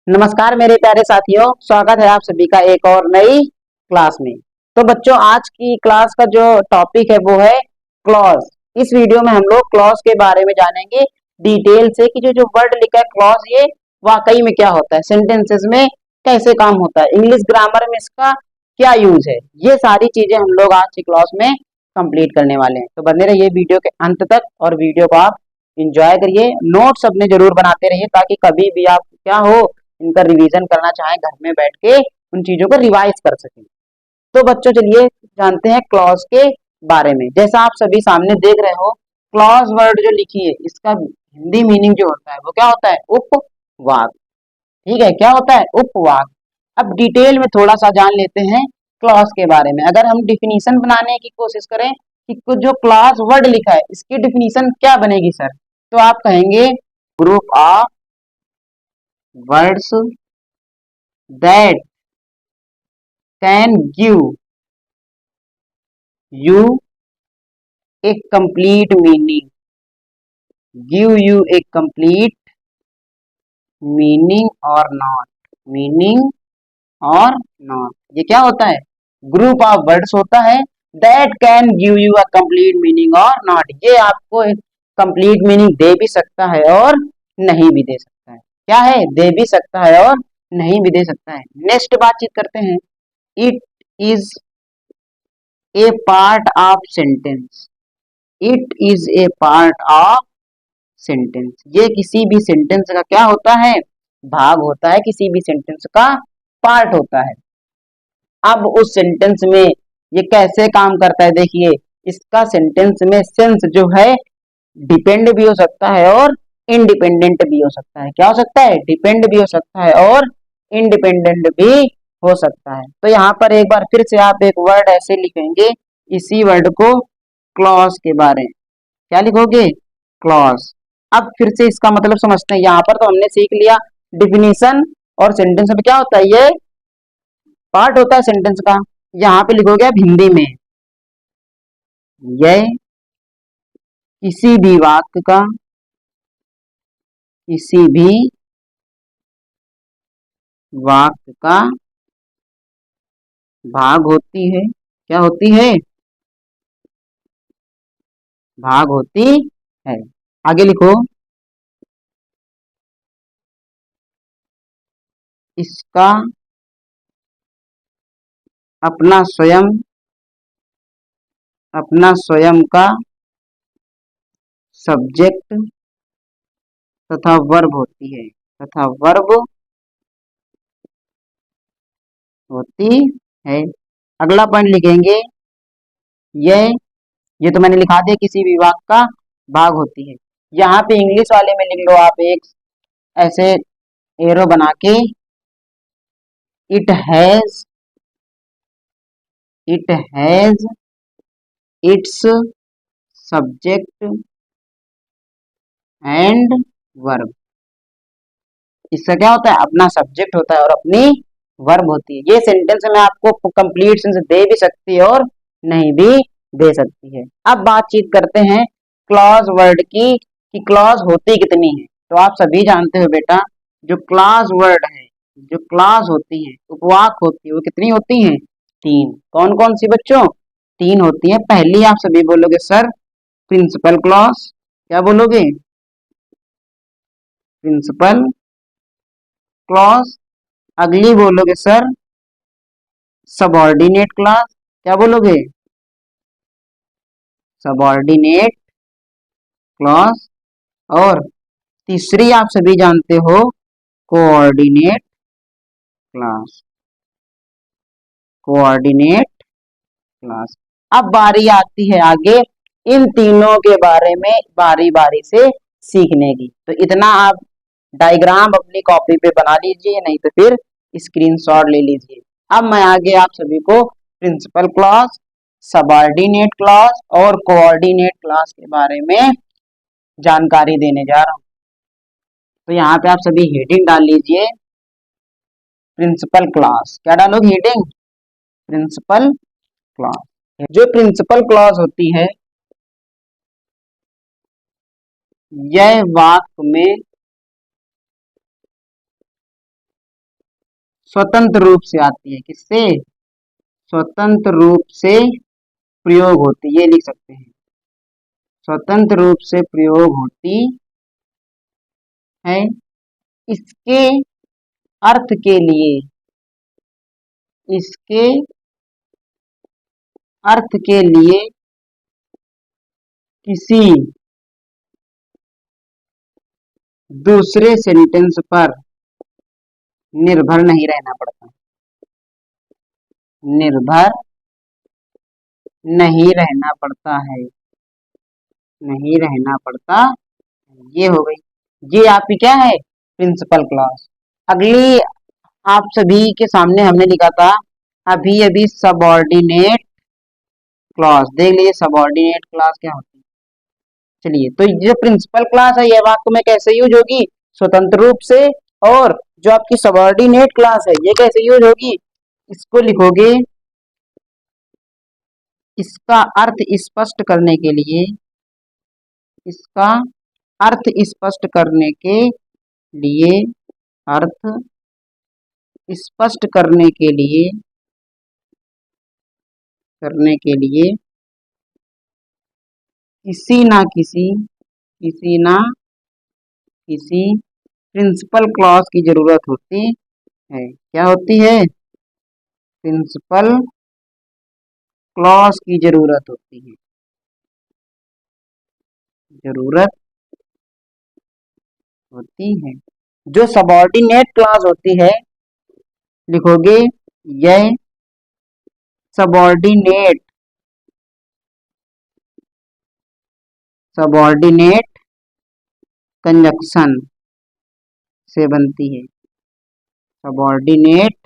नमस्कार मेरे प्यारे साथियों, स्वागत है आप सभी का एक और नई क्लास में। तो बच्चों, आज की क्लास का जो टॉपिक है वो है क्लॉज। इस वीडियो में हम लोग क्लॉज के बारे में जानेंगे डिटेल से कि जो जो वर्ड लिखा है क्लॉज, ये वाकई में क्या होता है, सेंटेंसेस में कैसे काम होता है, इंग्लिश ग्रामर में इसका क्या यूज है, ये सारी चीजें हम लोग आज की क्लास में कंप्लीट करने वाले हैं। तो बने रहिए वीडियो के अंत तक और वीडियो को आप इंजॉय करिए। नोट्स अपने जरूर बनाते रहिए ताकि कभी भी आप क्या हो, इनका रिवीजन करना चाहें घर में बैठ के उन चीजों को रिवाइज कर सकें। तो बच्चों चलिए जानते हैं क्लॉज के बारे में। जैसा आप सभी सामने देख रहे हो, क्लॉज वर्ड जो लिखी है इसका हिंदी मीनिंग जो होता है वो क्या होता है, उपवाक। ठीक है, क्या होता है, उपवाक। अब डिटेल में थोड़ा सा जान लेते हैं क्लॉज के बारे में। अगर हम डिफिनीशन बनाने की कोशिश करें कि कुछ जो क्लॉज वर्ड लिखा है इसकी डिफिनीशन क्या बनेगी सर, तो आप कहेंगे group of words that can you a complete meaning, give you a complete meaning or not, meaning or not। ये क्या होता है, ग्रुप ऑफ वर्ड्स होता है that can give you a complete meaning or not। ये आपको एक complete meaning दे भी सकता है और नहीं भी दे सकता है। क्या है, दे भी सकता है और नहीं भी दे सकता है। नेक्स्ट बातचीत करते हैं, it is a part of sentence. It is a part of sentence. ये किसी भी सेंटेंस का क्या होता है, भाग होता है, किसी भी सेंटेंस का पार्ट होता है। अब उस सेंटेंस में ये कैसे काम करता है, देखिए इसका सेंटेंस में सेंस जो है डिपेंड भी हो सकता है और इंडिपेंडेंट भी हो सकता है। क्या हो सकता है, डिपेंड भी हो सकता है और इंडिपेंडेंट भी हो सकता है। तो यहाँ पर एक बार फिर से आप एक वर्ड ऐसे लिखेंगे, इसी वर्ड को क्लॉज के बारे में क्या लिखोगे, क्लॉज। अब फिर से इसका मतलब समझते हैं। यहाँ पर तो हमने सीख लिया डिफिनीशन और सेंटेंस में क्या होता है, ये पार्ट होता है सेंटेंस का। यहाँ पे लिखोगे आप हिंदी में, यह किसी भी वाक्य का, किसी भी वाक्य का भाग होती है। क्या होती है, भाग होती है। आगे लिखो, इसका अपना स्वयं, अपना स्वयं का सब्जेक्ट तथा वर्ब होती है, तथा वर्ब होती है। अगला पॉइंट लिखेंगे, यह, ये तो मैंने लिखा दिया, किसी विभाग का भाग होती है। यहाँ पे इंग्लिश वाले में लिख लो आप एक ऐसे एरो बना के, it has, it has its subject and verb. इसका क्या होता है, अपना सब्जेक्ट होता है और अपनी वर्ब होती है। ये सेंटेंस में आपको कंप्लीट सेंस दे भी सकती है और नहीं भी दे सकती है। अब बातचीत करते हैं क्लॉज वर्ड की कि क्लॉज होती कितनी है। तो आप सभी जानते हो बेटा, जो क्लॉज वर्ड है, जो क्लॉज होती है, उपवाक होती है, वो कितनी होती है, तीन। कौन कौन सी बच्चों, तीन होती है। पहली आप सभी बोलोगे सर प्रिंसिपल क्लॉज। क्या बोलोगे, प्रिंसिपल क्लॉज। अगली बोलोगे सर सबऑर्डिनेट क्लॉज। क्या बोलोगे, सबऑर्डिनेट क्लॉज। और तीसरी आप सभी जानते हो कोऑर्डिनेट क्लॉज, कोऑर्डिनेट क्लॉज। अब बारी आती है आगे इन तीनों के बारे में बारी बारी से सीखने की। तो इतना आप डायग्राम अपनी कॉपी पे बना लीजिए, नहीं तो फिर स्क्रीनशॉट ले लीजिए। अब मैं आगे आप सभी को प्रिंसिपल क्लॉज, सबऑर्डिनेट क्लॉज और कोऑर्डिनेट क्लॉज के बारे में जानकारी देने जा रहा हूँ। तो यहाँ पे आप सभी हेडिंग डाल लीजिए, प्रिंसिपल क्लॉज। क्या डालोगे, हेडिंग, प्रिंसिपल क्लॉज। जो प्रिंसिपल क्लॉज होती है, यह वाक्य में स्वतंत्र रूप से आती है, किससे? स्वतंत्र रूप से प्रयोग होती, ये लिख सकते हैं, स्वतंत्र रूप से प्रयोग होती है। इसके अर्थ के लिए, इसके अर्थ के लिए किसी दूसरे सेंटेंस पर निर्भर नहीं रहना पड़ता, निर्भर नहीं रहना पड़ता है, नहीं रहना पड़ता। ये हो गई, ये आपकी क्या है? Principal clause. अगली आप सभी के सामने हमने लिखा था अभी अभी सबऑर्डिनेट क्लॉज, देख लीजिए सबऑर्डिनेट क्लॉज क्या होती है। चलिए, तो जो प्रिंसिपल क्लॉज है ये वाक्य में कैसे यूज होगी? स्वतंत्र रूप से। और जो आपकी सबऑर्डिनेट क्लॉज है ये कैसे यूज होगी? इसको लिखोगे, इसका अर्थ स्पष्ट करने के लिए, इसका अर्थ स्पष्ट करने के लिए, अर्थ स्पष्ट करने के लिए किसी ना किसी, किसी ना किसी प्रिंसिपल क्लॉज की जरूरत होती है। क्या होती है? प्रिंसिपल क्लॉज की जरूरत होती है, जरूरत होती है। जो सबऑर्डिनेट क्लॉज होती है, लिखोगे यह सबऑर्डिनेट, सबऑर्डिनेट कंजक्शन से बनती है, सबऑर्डिनेट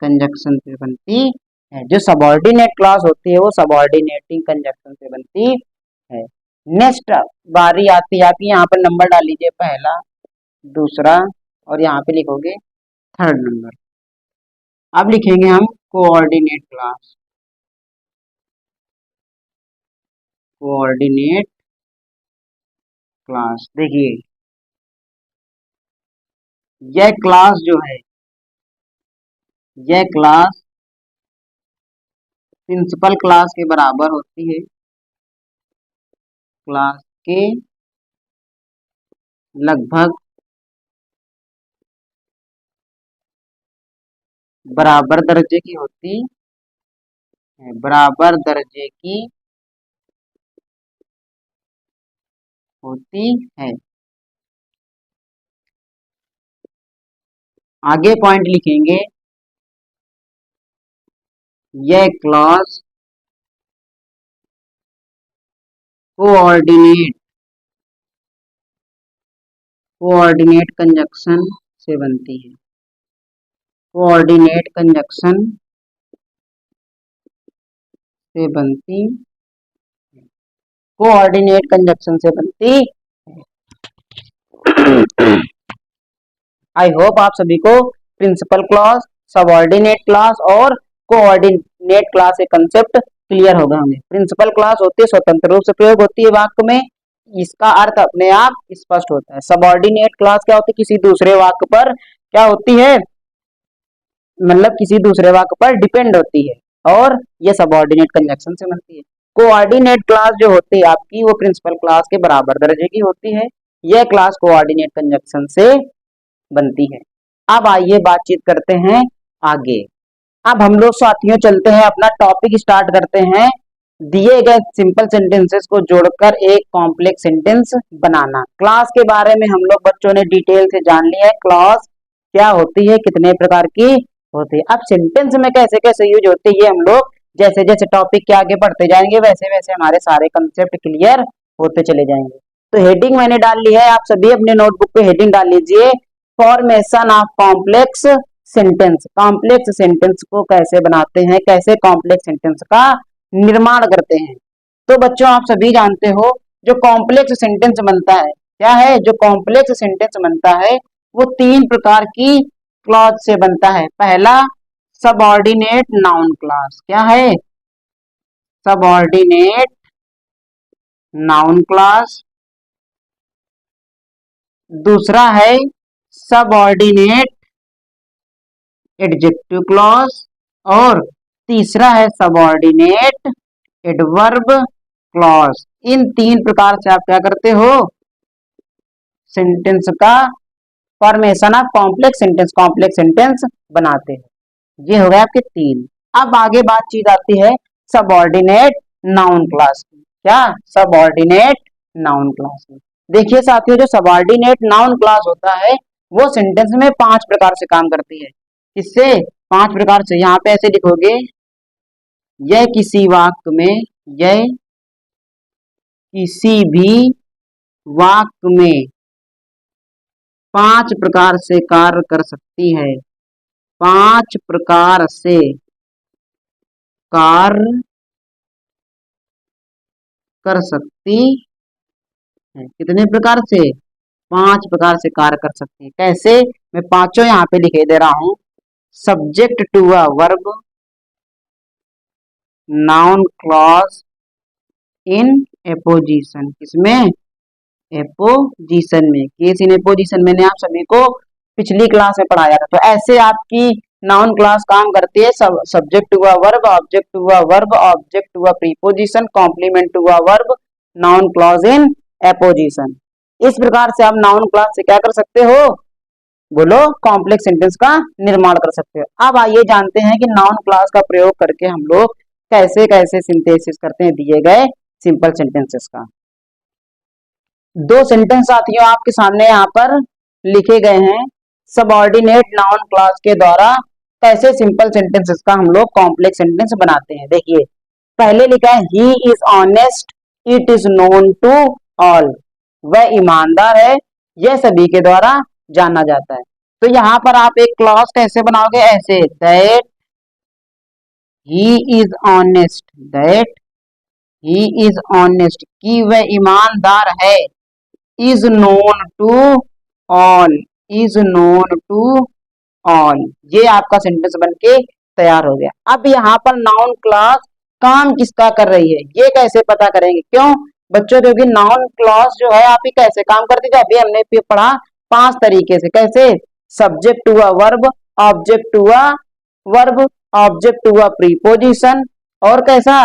कंजक्शन से बनती है। जो सबऑर्डिनेट क्लॉज होती है वो सबऑर्डिनेटिंग कंजक्शन से बनती है। नेक्स्ट बारी आती है आपकी, यहाँ पर नंबर डाल लीजिए, पहला, दूसरा, और यहाँ पे लिखोगे थर्ड नंबर। अब लिखेंगे हम कोऑर्डिनेट क्लॉज, कोऑर्डिनेट क्लॉज। देखिए यह क्लास जो है, यह क्लास प्रिंसिपल क्लास के बराबर होती है, क्लास के लगभग बराबर दर्जे की होती है, बराबर दर्जे की होती है। आगे पॉइंट लिखेंगे, यह क्लॉज कोऑर्डिनेट, कोऑर्डिनेट कंजक्शन से बनती है, कोऑर्डिनेट कंजक्शन से बनती, कोऑर्डिनेट कंजक्शन से बनती। आई होप आप सभी को प्रिंसिपल क्लॉज, सबऑर्डिनेट क्लॉज और कोऑर्डिनेट क्लॉज के कंसेप्ट क्लियर हो गए होंगे। प्रिंसिपल क्लॉज होती है स्वतंत्र रूप से प्रयोग होती है वाक्य में, इसका अर्थ अपने आप स्पष्ट होता है। सबऑर्डिनेट क्लॉज क्या होती है? किसी दूसरे वाक्य पर क्या होती है, मतलब किसी दूसरे वाक्य पर डिपेंड होती है, और ये सबऑर्डिनेट कंजक्शन से बनती है। कोऑर्डिनेट क्लॉज जो होती है आपकी वो प्रिंसिपल क्लॉज के बराबर दर्जे की होती है, यह क्लॉज कोऑर्डिनेट कंजक्शन से बनती है। अब आइए बातचीत करते हैं आगे। अब हम लोग साथियों चलते हैं, अपना टॉपिक स्टार्ट करते हैं, दिए गए सिंपल सेंटेंसेस को जोड़कर एक कॉम्प्लेक्स सेंटेंस बनाना। क्लास के बारे में हम लोग बच्चों ने डिटेल से जान लिया है, क्लास क्या होती है, कितने प्रकार की होती है। अब सेंटेंस में कैसे कैसे यूज होती है ये हम लोग जैसे जैसे टॉपिक के आगे बढ़ते जाएंगे वैसे वैसे हमारे सारे कंसेप्ट क्लियर होते चले जाएंगे। तो हेडिंग मैंने डाल ली है, आप सभी अपने नोटबुक पे हेडिंग डाल लीजिए, formation of complex sentence. Complex sentence को कैसे बनाते हैं, कैसे कॉम्प्लेक्स सेंटेंस का निर्माण करते हैं। तो बच्चों आप सभी जानते हो जो कॉम्प्लेक्स सेंटेंस बनता है, क्या है, जो कॉम्प्लेक्स सेंटेंस बनता है वो तीन प्रकार की क्लॉज से बनता है। पहला सबऑर्डिनेट नाउन क्लॉज, क्या है, सबऑर्डिनेट नाउन क्लॉज। दूसरा है सबऑर्डिनेट एडजेक्टिव क्लॉज, और तीसरा है सबऑर्डिनेट एडवर्ब क्लॉज। इन तीन प्रकार से आप क्या करते हो, सेंटेंस का फॉर्मेशन ऑफ कॉम्प्लेक्स सेंटेंस बनाते हैं। ये हो गए आपके तीन। अब आगे बातचीत आती है सबऑर्डिनेट नाउन क्लास की। क्या, सबऑर्डिनेट नाउन क्लास की। देखिए साथियों, जो सबऑर्डिनेट नाउन क्लास होता है वो सेंटेंस में 5 प्रकार से काम करती है। किससे? 5 प्रकार से। यहाँ पे ऐसे लिखोगे, यह किसी वाक्य में, यह किसी भी वाक्य में 5 प्रकार से कार्य कर सकती है। 5 प्रकार से कार्य कर सकती है। कितने प्रकार से? 5 प्रकार से कार्य कर सकती है। कैसे? मैं पांचों यहाँ पे लिखे दे रहा हूं। Subject to a verb, noun clause in apposition. किसमें? एपोजिशन में। केस इन एपोजिशन मैंने आप सभी को पिछली क्लास में पढ़ाया था। तो ऐसे आपकी नाउन क्लास काम करती है। Subject to a verb, object to a verb, object to a preposition, complement to a verb, noun clause in apposition. इस प्रकार से आप नाउन क्लॉज से क्या कर सकते हो? बोलो, कॉम्प्लेक्स सेंटेंस का निर्माण कर सकते हो। अब आइए जानते हैं कि नाउन क्लॉज का प्रयोग करके हम लोग कैसे कैसे सिंथेसिस करते हैं दिए गए सिंपल सेंटेंसेस का। दो सेंटेंस साथियों आपके सामने यहाँ पर लिखे गए हैं। सबऑर्डिनेट नाउन क्लॉज के द्वारा कैसे सिंपल सेंटेंसेस का हम लोग कॉम्प्लेक्स सेंटेंस बनाते हैं। देखिए, पहले लिखा है he is honest, it is known to all. वह ईमानदार है, यह सभी के द्वारा जाना जाता है। तो यहाँ पर आप एक क्लॉज कैसे बनाओगे? ऐसे, that he is honest, that he is honest, कि वह ईमानदार है। Is known to all, is known to all. ये आपका सेंटेंस बनके तैयार हो गया। अब यहाँ पर नाउन क्लॉज काम किसका कर रही है ये कैसे पता करेंगे? क्यों बच्चों, क्योंकि नाउन क्लॉज जो है आप ही कैसे काम करती है, अभी हमने पढ़ा 5 तरीके से। कैसे? Subject to a verb, object to a verb, object to a preposition, और कैसा?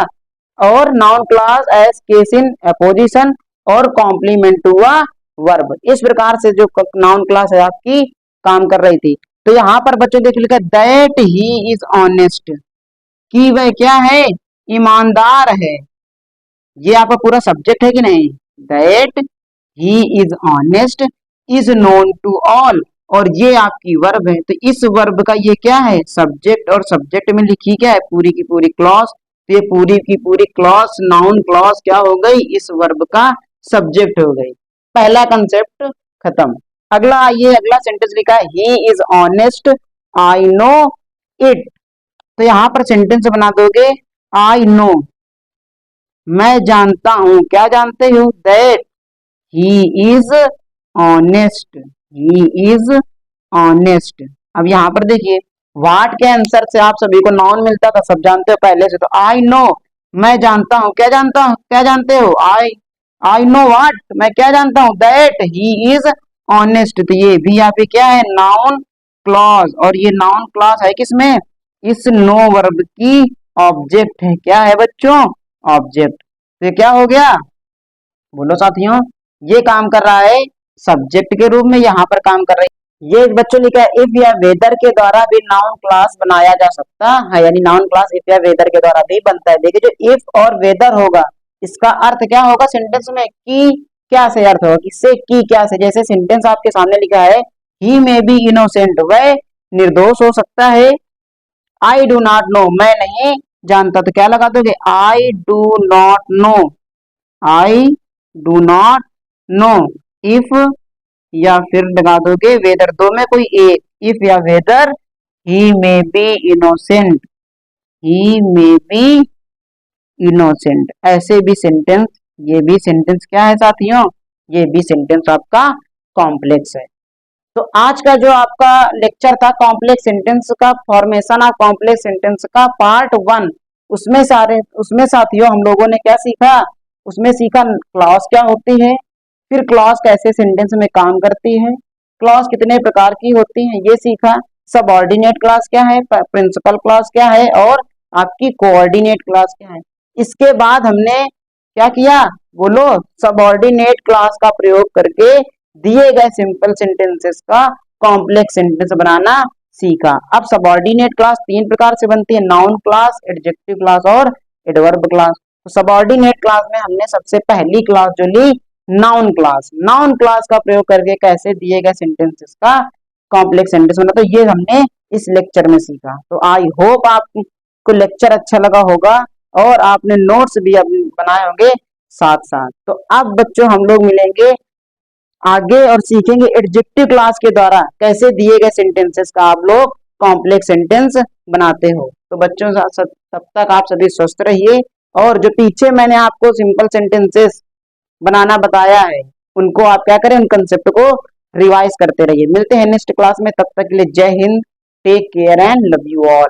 और noun clause as case in apposition, और कॉम्प्लीमेंट टू अ वर्ब। इस प्रकार से जो नाउन क्लॉज है आपकी काम कर रही थी। तो यहाँ पर बच्चों देख लिखा दैट ही इज ऑनेस्ट, कि वह क्या है? ईमानदार है। ये आपका पूरा सब्जेक्ट है कि नहीं? That he is honest is known to all, और ये आपकी वर्ब है। तो इस वर्ब का ये क्या है? सब्जेक्ट, और सब्जेक्ट में लिखी क्या है? पूरी की पूरी क्लॉज। तो ये पूरी की पूरी क्लॉज, नाउन क्लॉज क्या हो गई? इस वर्ब का सब्जेक्ट हो गई। पहला कंसेप्ट खत्म। अगला, ये अगला सेंटेंस लिखा है he is honest, I know it. तो यहां पर सेंटेंस बना दोगे, आई नो, मैं जानता हूं। क्या जानते हो? That he is honest, he is honest. अब यहाँ पर देखिए, वाट के आंसर से आप सभी को नाउन मिलता था, सब जानते हो पहले से। तो आई नो, मैं जानता हूं। क्या जानता हूं? क्या जानते हो? आई नो वाट, मैं क्या जानता हूं? That he is honest. तो ये भी यहाँ पे क्या है? Noun clause. और ये नाउन क्लॉज है किसमें? इस नो वर्ब की ऑब्जेक्ट है। क्या है बच्चों? ऑब्जेक्ट। तो ये क्या हो गया? बोलो साथियों, ये काम कर रहा है सब्जेक्ट के रूप में, यहाँ पर काम कर रही है। ये बच्चों लिखा है इफ या वेदर के द्वारा भी नाउन क्लास बनाया जा सकता है, यानी नाउन क्लास इफ या वेदर के द्वारा भी बनता है। देखिए, जो इफ और वेदर होगा इसका अर्थ क्या होगा सेंटेंस में? की क्या से अर्थ होगा? किससे? की क्या से। जैसे सेंटेंस आपके सामने लिखा है ही मे बी इनोसेंट, वह निर्दोष हो सकता है। आई डू नॉट नो, मैं नहीं जानता। तो क्या लगा दोगे? I do not know, I do not know. If या फिर लगा दोगे वेदर, दो में कोई एक, इफ या weather he may be innocent, he may be innocent. ऐसे भी सेंटेंस, ये भी सेंटेंस क्या है साथियों? ये भी सेंटेंस आपका कॉम्प्लेक्स है। तो आज का जो आपका लेक्चर था कॉम्प्लेक्स सेंटेंस का फॉर्मेशन ऑफ कॉम्प्लेक्स सेंटेंस का पार्ट 1, उसमें साथियों हम लोगों ने क्या सीखा? उसमें सीखा क्लॉज क्या होती है, फिर क्लॉज कैसे सेंटेंस में काम करती है, क्लॉज कितने प्रकार की होती है ये सीखा। सबऑर्डिनेट क्लास क्या है, प्रिंसिपल क्लास क्या है, और आपकी कोऑर्डिनेट क्लास क्या है। इसके बाद हमने क्या किया, बोलो, सबऑर्डिनेट क्लास का प्रयोग करके दिए गए सिंपल सेंटेंसेस का कॉम्प्लेक्स सेंटेंस बनाना सीखा। अब सबऑर्डिनेट क्लास तीन प्रकार से बनती है, नाउन क्लास, एडजेक्टिव क्लास और एडवर्ब क्लास। तो सबऑर्डिनेट क्लास में हमने सबसे पहली क्लास जो ली, नाउन क्लास। नाउन क्लास का प्रयोग करके कैसे दिए गए सेंटेंसेस का कॉम्प्लेक्स सेंटेंस बना, तो ये हमने इस लेक्चर में सीखा। तो आई होप आपको लेक्चर अच्छा लगा होगा और आपने नोट्स भी बनाए होंगे साथ साथ। तो अब बच्चों हम लोग मिलेंगे आगे और सीखेंगे एडजेक्टिव क्लास के द्वारा कैसे दिए गए सेंटेंसेस का आप लोग कॉम्प्लेक्स सेंटेंस बनाते हो। तो बच्चों तब तक आप सभी स्वस्थ रहिए, और जो पीछे मैंने आपको सिंपल सेंटेंसेस बनाना बताया है उनको आप क्या करें, उन कंसेप्ट को रिवाइज करते रहिए। मिलते हैं नेक्स्ट क्लास में, तब तक के लिए जय हिंद, take care and love you all.